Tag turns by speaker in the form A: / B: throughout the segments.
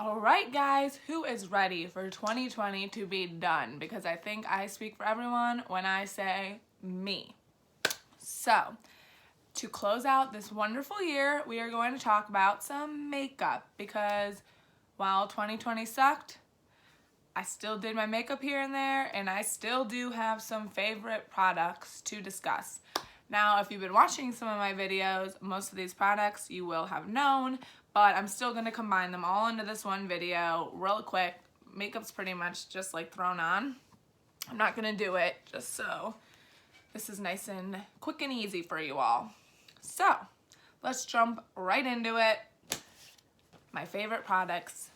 A: Alright guys, who is ready for 2020 to be done? Because I think I speak for everyone when I say me. So, to close out this wonderful year, we are going to talk about some makeup because while 2020 sucked, I still did my makeup here and there, and I still do have some favorite products to discuss. Now, if you've been watching some of my videos, most of these products you will have known, but I'm still going to combine them all into this one video real quick. Makeup's pretty much just like thrown on. I'm not going to do it just so this is nice and quick and easy for you all. So, let's jump right into it. My favorite products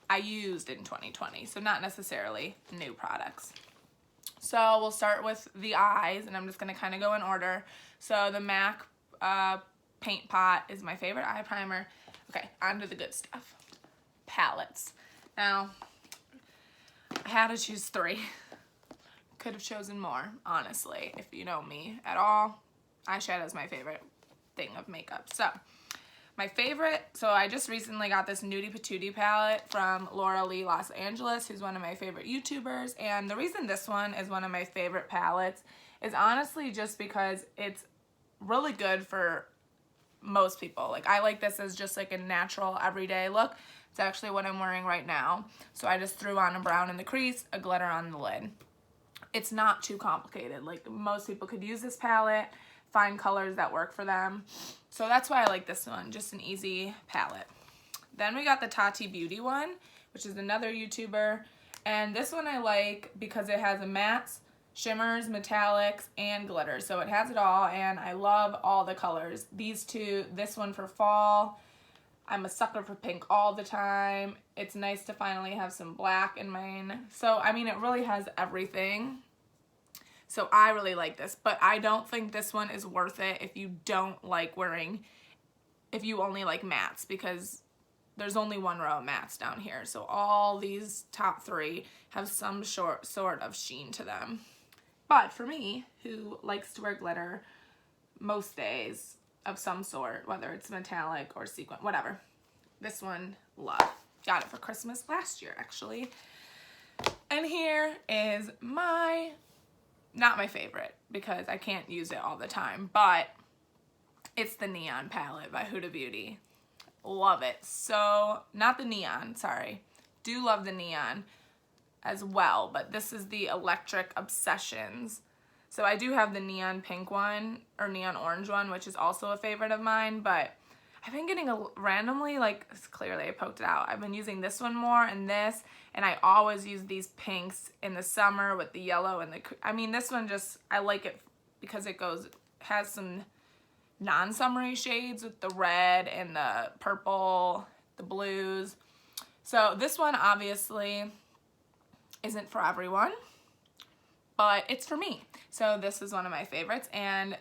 A: I used in 2020, so not necessarily new products. So we'll start with the eyes, and I'm just going to kind of go in order. So the MAC Paint Pot is my favorite eye primer. Okay, on to the good stuff. Palettes. Now, I had to choose 3. Could have chosen more, honestly. If you know me at all, eyeshadow is my favorite thing of makeup. So, my favorite, so I just recently got this Nudie Patootie palette from Laura Lee Los Angeles, who's one of my favorite YouTubers. And the reason this one is one of my favorite palettes is honestly just because it's really good for most people. Like, I like this as just like a natural everyday look. It's actually what I'm wearing right now. So I just threw on a brown in the crease, a glitter on the lid. It's not too complicated. Like, most people could use this palette, find colors that work for them. So that's why I like this one, just an easy palette. Then we got the Tati Beauty one, which is another YouTuber. And this one I like because it has a mattes, shimmers, metallics, and glitter. So it has it all, and I love all the colors. These two, this one for fall. I'm a sucker for pink all the time. It's nice to finally have some black in mine. So, I mean, it really has everything. So I really like this, but I don't think this one is worth it if you don't like wearing, if you only like mattes, because there's only one row of mattes down here. So all these top 3 have some sort of sheen to them. But for me, who likes to wear glitter most days of some sort, whether it's metallic or sequin, whatever, this one, love. Got it for Christmas last year, actually. And here is my, not my favorite because I can't use it all the time, but it's the Neon palette by Huda Beauty. Love it. So, not the neon, sorry. Do love the neon as well, but this is the Electric Obsessions. So I do have the neon pink one, or neon orange one, which is also a favorite of mine, but I've been getting randomly, like, clearly I poked it out. I've been using this one more and this, and I always use these pinks in the summer with the yellow and the, I mean, this one just, I like it because it has some non-summery shades with the red and the purple, the blues. So this one obviously isn't for everyone, but it's for me. So this is one of my favorites, and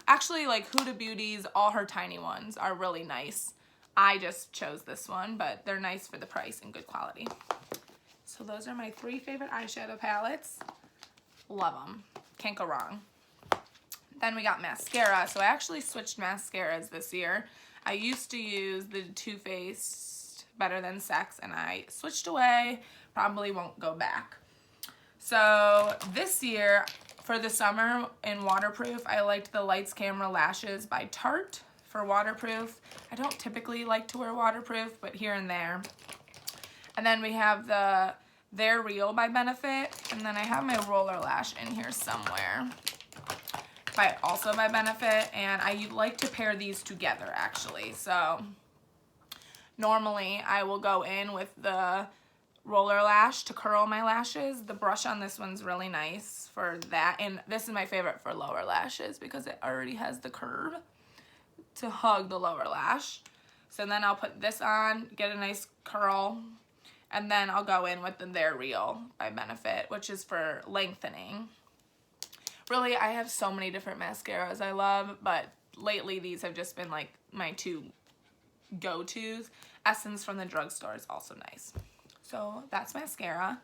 A: actually, like, Huda Beauty's, all her tiny ones are really nice. I just chose this one, but they're nice for the price and good quality. So those are my 3 favorite eyeshadow palettes. Love them. Can't go wrong. Then we got mascara. So I actually switched mascaras this year. I used to use the Too Faced Better Than Sex, and I switched away. Probably won't go back. So this year, for the summer in waterproof, I liked the Lights Camera Lashes by Tarte for waterproof. I don't typically like to wear waterproof, but here and there. And then we have the They're Real by Benefit, and then I have my roller lash in here somewhere, also by Benefit, and I like to pair these together actually. So normally I will go in with the roller lash to curl my lashes. The brush on this one's really nice for that, and this is my favorite for lower lashes because it already has the curve to hug the lower lash. So then I'll put this on, get a nice curl, and then I'll go in with the They're Real by Benefit, which is for lengthening. Really, I have so many different mascaras I love, but lately these have just been like my 2 go-tos. Essence from the drugstore is also nice. So that's mascara.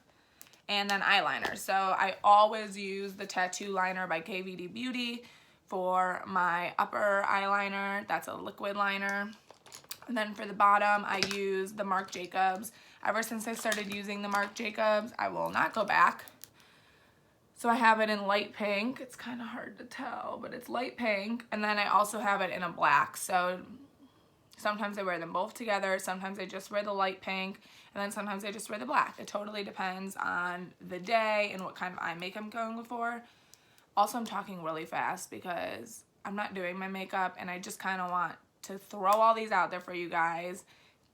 A: And then eyeliner. So I always use the Tattoo Liner by KVD Beauty for my upper eyeliner. That's a liquid liner. And then for the bottom, I use the Marc Jacobs. Ever since I started using the Marc Jacobs, I will not go back. So I have it in light pink. It's kind of hard to tell, but it's light pink. And then I also have it in a black. So sometimes I wear them both together. Sometimes I just wear the light pink. And then sometimes I just wear the black. It totally depends on the day and what kind of eye makeup I'm going for. Also, I'm talking really fast because I'm not doing my makeup and I just kind of want to throw all these out there for you guys,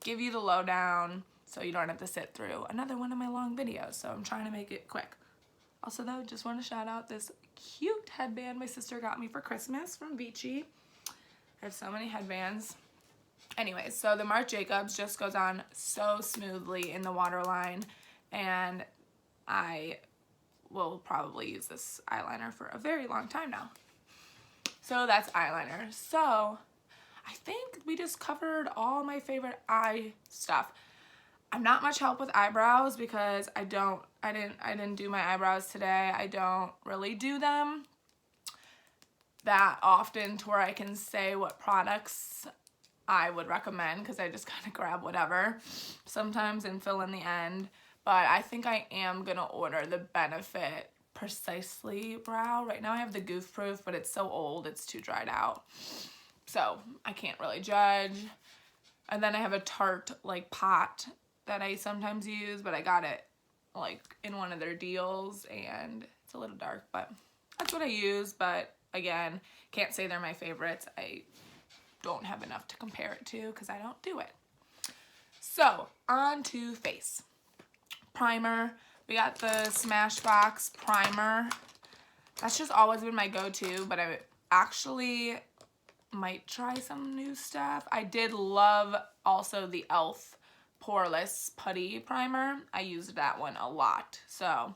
A: give you the lowdown so you don't have to sit through another one of my long videos. So I'm trying to make it quick. Also though, just want to shout out this cute headband my sister got me for Christmas from Beachy. I have so many headbands. Anyways, so the Marc Jacobs just goes on so smoothly in the waterline, and I will probably use this eyeliner for a very long time now. So that's eyeliner. So I think we just covered all my favorite eye stuff. I'm not much help with eyebrows because I didn't do my eyebrows today. I don't really do them that often to where I can say what products I would recommend, because I just kind of grab whatever sometimes and fill in the end. But I think I am gonna order the Benefit Precisely brow. Right now I have the Goof Proof, but it's so old, it's too dried out. So I can't really judge. And then I have a Tarte like pot that I sometimes use, but I got it like in one of their deals and it's a little dark, but that's what I use. But again, can't say they're my favorites. I don't have enough to compare it to because I don't do it. So on to face. Primer. We got the Smashbox primer. That's just always been my go-to, but I actually might try some new stuff. I did love also the e.l.f. Poreless Putty Primer. I used that one a lot. So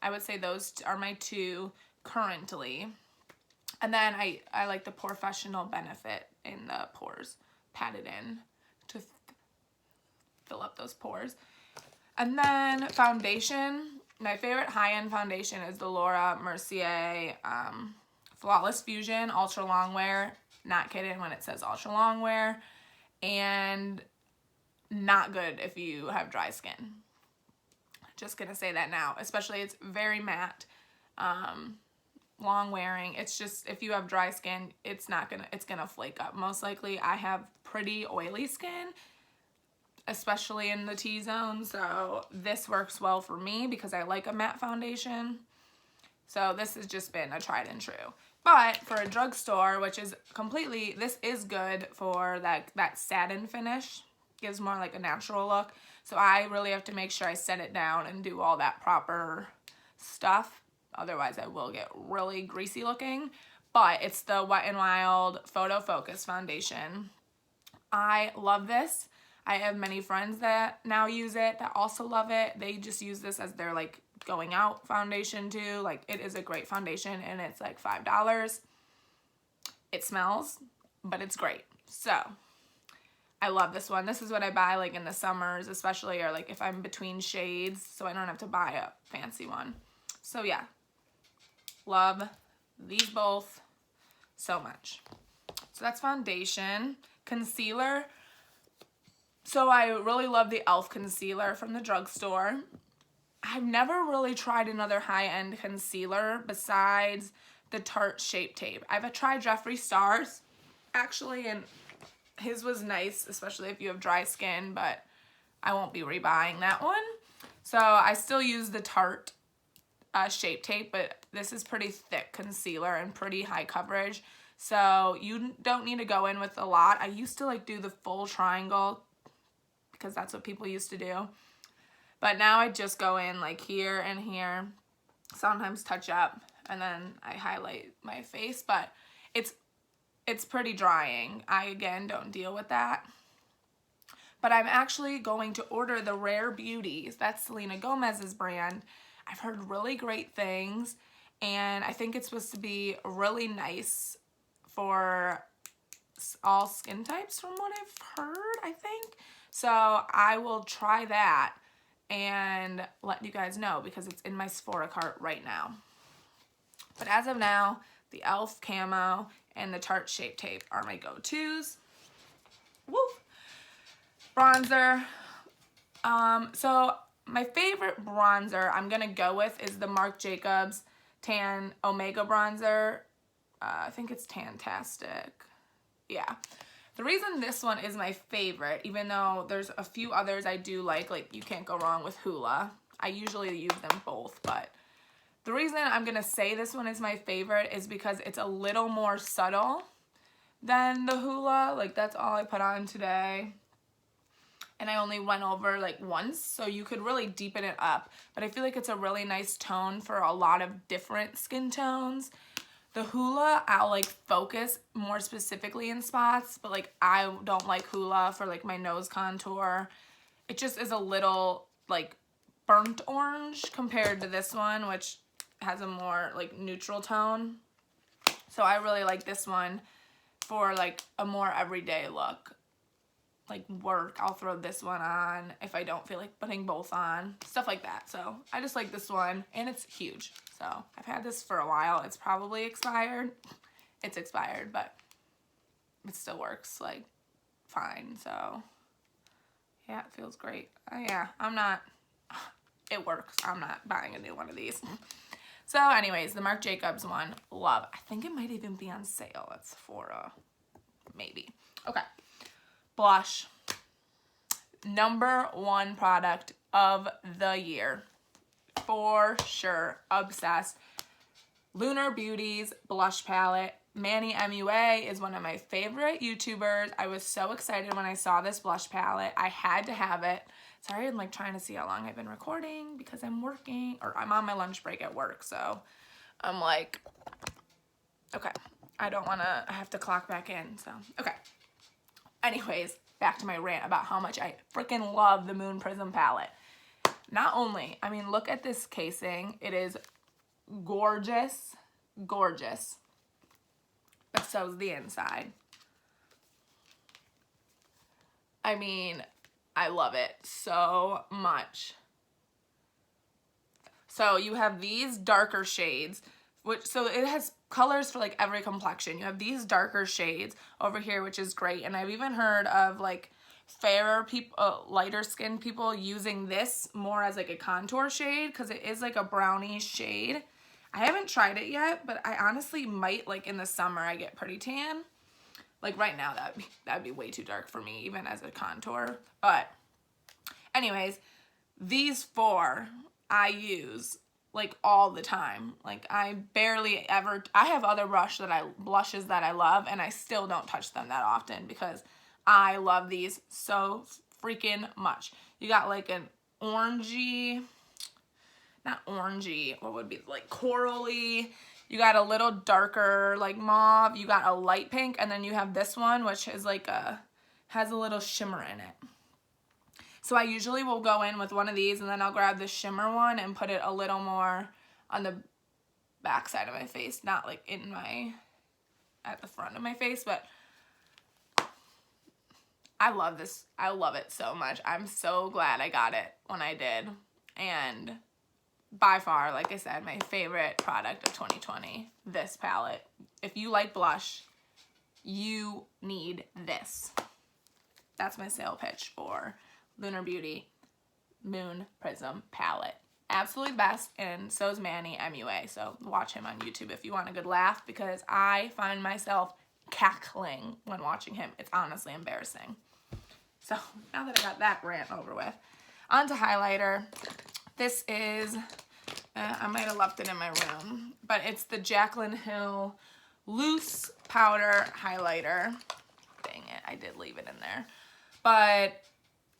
A: I would say those are my two currently. And then I like the Professional Benefit in the pores, pat it in to fill up those pores. And then foundation. My favorite high-end foundation is the Laura Mercier Flawless Fusion Ultra Long Wear. Not kidding when it says ultra long wear. And not good if you have dry skin. Just gonna say that now. Especially it's very matte. Long wearing. It's just if you have dry skin, it's gonna flake up. Most likely I have pretty oily skin, especially in the T-zone, so this works well for me because I like a matte foundation. So this has just been a tried and true. But for a drugstore, which is completely, this is good for that satin finish. Gives more like a natural look. So I really have to make sure I set it down and do all that proper stuff. Otherwise I will get really greasy looking. But it's the Wet n Wild Photo Focus Foundation. I love this. I have many friends that now use it that also love it. They just use this as their like going out foundation too. Like it is a great foundation and it's like $5. It smells, but it's great. So I love this one. This is what I buy like in the summers especially, or like if I'm between shades so I don't have to buy a fancy one. So yeah, love these both so much. So that's foundation. Concealer. So I really love the e.l.f. concealer from the drugstore. I've never really tried another high-end concealer besides the Tarte Shape Tape. I've tried Jeffree Star's actually, and his was nice, especially if you have dry skin, but I won't be rebuying that one. So I still use the Tarte Shape Tape, but this is pretty thick concealer and pretty high coverage. So you don't need to go in with a lot. I used to like do the full triangle because that's what people used to do. But now I just go in like here and here, sometimes touch up, and then I highlight my face, but it's pretty drying. I, again, don't deal with that. But I'm actually going to order the Rare Beauties. That's Selena Gomez's brand. I've heard really great things, and I think it's supposed to be really nice for all skin types from what I've heard, I think. So I will try that and let you guys know because it's in my Sephora cart right now. But as of now, the e.l.f. Camo and the Tarte Shape Tape are my go-tos. Woo! Bronzer. So my favorite bronzer I'm going to go with is the Marc Jacobs Tan Omega Bronzer. I think it's Tantastic. Yeah. The reason this one is my favorite, even though there's a few others I do like you can't go wrong with Hoola. I usually use them both, but the reason I'm going to say this one is my favorite is because it's a little more subtle than the Hoola. Like, that's all I put on today. And I only went over like once, so you could really deepen it up. But I feel like it's a really nice tone for a lot of different skin tones. The Hoola, I'll like focus more specifically in spots, but like I don't like Hoola for like my nose contour. It just is a little like burnt orange compared to this one, which has a more like neutral tone. So I really like this one for like a more everyday look. Like work, I'll throw this one on if I don't feel like putting both on, stuff like that. So I just like this one, and it's huge. So I've had this for a while. It's probably expired. It's expired, but it still works like fine. So yeah, it feels great. Yeah, it works. I'm not buying a new one of these. So anyways, the Marc Jacobs one, love. I think it might even be on sale at Sephora, maybe. Okay. Blush. #1 product of the year. For sure. Obsessed. Lunar Beauty's blush palette. Manny MUA is one of my favorite YouTubers. I was so excited when I saw this blush palette. I had to have it. Sorry, I'm like trying to see how long I've been recording because I'm working, or I'm on my lunch break at work. So I'm like, okay, I have to clock back in. So, okay. Anyways, back to my rant about how much I freaking love the Moon Prism palette. Not only, I mean, look at this casing. It is gorgeous, gorgeous. But so's the inside. I mean, I love it so much. So you have these darker shades, so it has colors for like every complexion. You have these darker shades over here, which is great. And I've even heard of like fairer people, lighter skinned people using this more as like a contour shade because it is like a brownie shade. I haven't tried it yet, but I honestly might, like in the summer I get pretty tan. Like right now that'd be way too dark for me even as a contour. But anyways, these 4 I use like all the time. Like I barely ever, I have other blushes that I love, and I still don't touch them that often because I love these so freaking much. You got like an orangey, not orangey, what would be like corally. You got a little darker like mauve. You got a light pink, and then you have this one which is like has a little shimmer in it. So I usually will go in with one of these, and then I'll grab the shimmer one and put it a little more on the back side of my face, not like at the front of my face, but I love this. I love it so much. I'm so glad I got it when I did. And by far, like I said, my favorite product of 2020, this palette. If you like blush, you need this. That's my sale pitch for Lunar Beauty Moon Prism palette. Absolutely best, and so is Manny MUA. So watch him on YouTube if you want a good laugh, because I find myself cackling when watching him. It's honestly embarrassing. So now that I got that rant over with, on to highlighter. This is, I might have left it in my room, but it's the Jaclyn Hill Loose Powder Highlighter. Dang it, I did leave it in there. But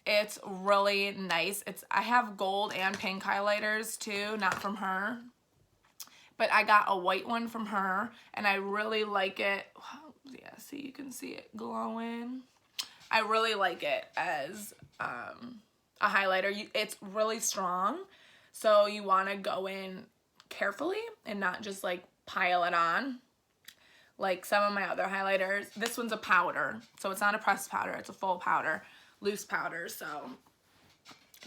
A: it's really nice. I have gold and pink highlighters too, not from her. But I got a white one from her, and I really like it. Yeah, see, you can see it glowing. I really like it as a highlighter. It's really strong, so you want to go in carefully and not just like pile it on like some of my other highlighters. This one's a powder, so it's not a pressed powder, it's a full powder, loose powder. So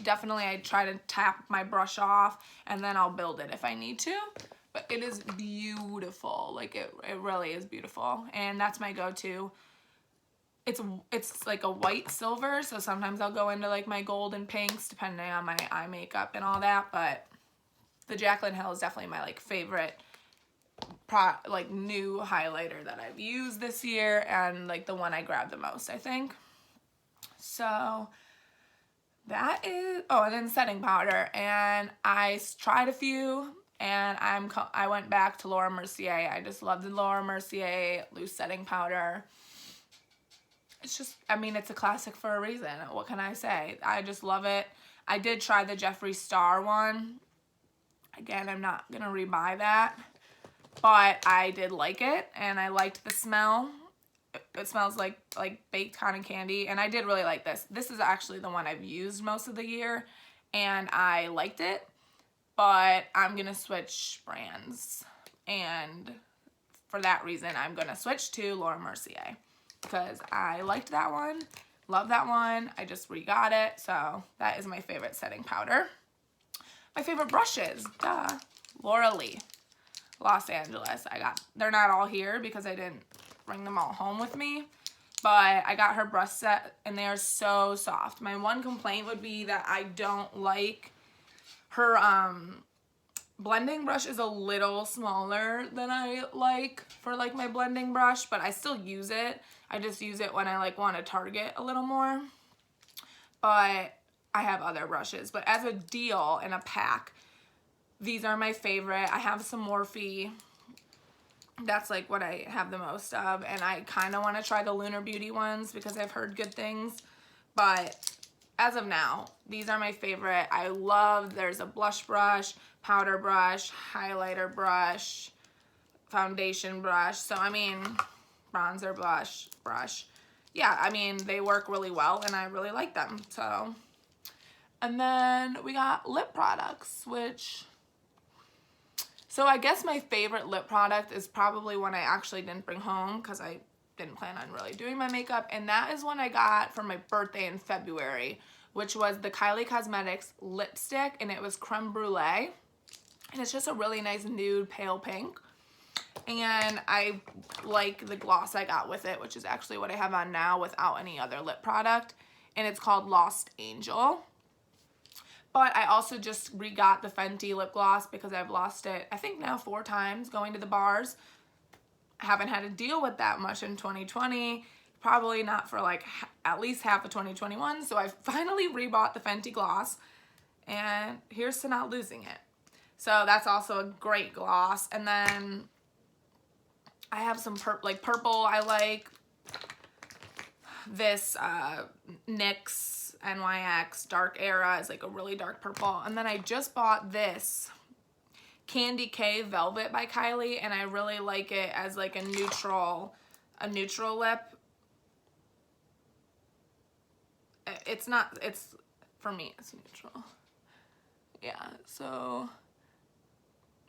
A: definitely I try to tap my brush off, and then I'll build it if I need to. But it is beautiful. Like it really is beautiful, and that's my go-to. it's like a white silver, so sometimes I'll go into like my gold and pinks depending on my eye makeup and all that, but the Jaclyn Hill is definitely my like favorite like new highlighter that I've used this year, and like the one I grabbed the most, I think. So that is, oh, and then setting powder, and I tried a few, and I went back to Laura Mercier. I just love the Laura Mercier loose setting powder. It's just, I mean, it's a classic for a reason. What can I say? I just love it. I did try the Jeffree Star one. Again, I'm not gonna rebuy that, but I did like it, and I liked the smell. It smells like baked cotton candy, and I did really like this. This is actually the one I've used most of the year, and I liked it, but I'm gonna switch brands, and for that reason, I'm gonna switch to Laura Mercier because I liked that one, love that one. I just re-got it, so that is my favorite setting powder. My favorite brushes, duh, Laura Lee, Los Angeles. They're not all here because I didn't bring them all home with me, but I got her brush set, and they are so soft. My one complaint would be that I don't like her blending brush is a little smaller than I like for like my blending brush, but I still use it. I just use it when I like want to target a little more, but I have other brushes. But as a deal in a pack, these are my favorite. I have some Morphe. That's like what I have the most of, and I kind of want to try the Lunar Beauty ones because I've heard good things, but as of now, these are my favorite. I love, there's a blush brush, powder brush, highlighter brush, foundation brush, so I mean, bronzer brush. Yeah, I mean, they work really well, and I really like them, so. And then we got lip products, which, so I guess my favorite lip product is probably one I actually didn't bring home because I didn't plan on really doing my makeup, and that is one I got for my birthday in February, which was the Kylie Cosmetics lipstick, and it was creme brulee, and it's just a really nice nude pale pink, and I like the gloss I got with it, which is actually what I have on now without any other lip product, and it's called Lost Angel. But I also just re-got the Fenty lip gloss because I've lost it, I think now 4 times going to the bars. I haven't had to deal with that much in 2020, probably not for like at least half of 2021. So I finally rebought the Fenty gloss, and here's to not losing it. So that's also a great gloss. And then I have some purple I like. This NYX NYX Dark Era is like a really dark purple. And then I just bought this Candy K Velvet by Kylie, and I really like it as like a neutral lip. It's not, it's, for me, it's neutral. Yeah, so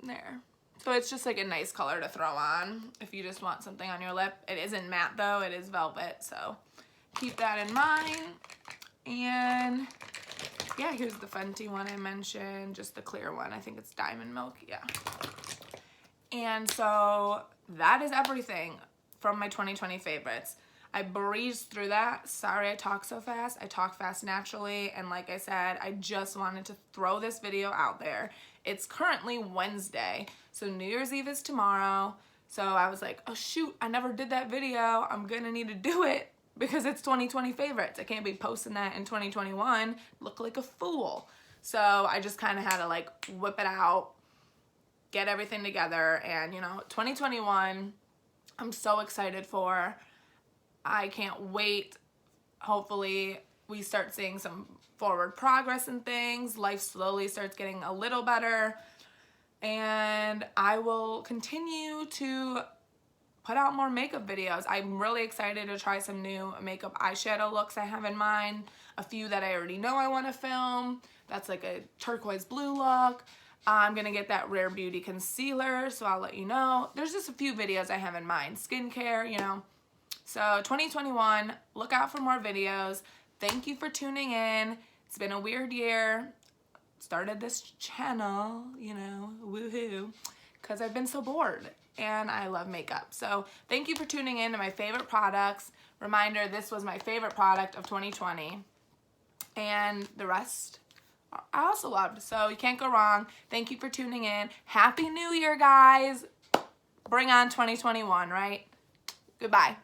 A: there. So it's just like a nice color to throw on if you just want something on your lip. It isn't matte though, it is velvet, so keep that in mind. And yeah, here's the Fenty one I mentioned, just the clear one. I think it's Diamond Milk, yeah. And so that is everything from my 2020 favorites. I breezed through that. Sorry I talk so fast. I talk fast naturally, and like I said, I just wanted to throw this video out there. It's currently Wednesday, so New Year's Eve is tomorrow. So I was like, oh shoot, I never did that video. I'm gonna need to do it because it's 2020 favorites. I can't be posting that in 2021, look like a fool. So I just kind of had to like whip it out, get everything together, and you know, 2021, I'm so excited for. I can't wait. Hopefully we start seeing some forward progress in things. Life slowly starts getting a little better, and I will continue to put out more makeup videos. I'm really excited to try some new makeup eyeshadow looks I have in mind. A few that I already know I want to film. That's like a turquoise blue look. I'm gonna get that Rare Beauty concealer, so I'll let you know. There's just a few videos I have in mind. Skincare, you know. So 2021, look out for more videos. Thank you for tuning in. It's been a weird year. Started this channel, you know, woohoo, because I've been so bored and I love makeup. So thank you for tuning in to my favorite products. Reminder, this was my favorite product of 2020. And the rest I also loved. So you can't go wrong. Thank you for tuning in. Happy New Year, guys. Bring on 2021, right? Goodbye.